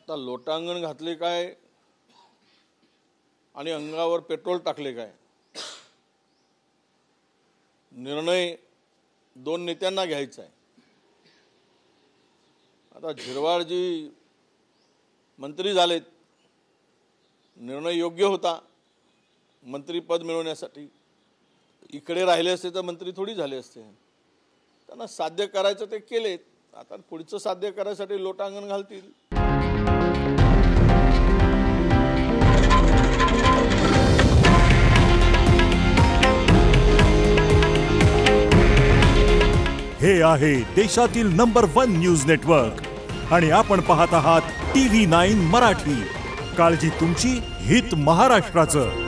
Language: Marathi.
आता लोटांगण घातले काय आणि अंगावर पेट्रोल टाकले काय, निर्णय दोन नेत्यांना घ्यायचा आहे। आता झिरवाळजी मंत्री झालेत, निर्णय योग्य होता मंत्रीपद मिळवण्यासाठी। इकडे राहिले असते तर मंत्री थोडी झाले असते। त्यांना साध्य करायचं ते केलेत, आता पुढचं साध्य करायसाठी लोटांगण घालतील। हे आहे देशातील नंबर 1 न्यूज नेटवर्क आणि आपण पाहत आहात TV9 मराठी। काळजी तुमची, हित महाराष्ट्राचं।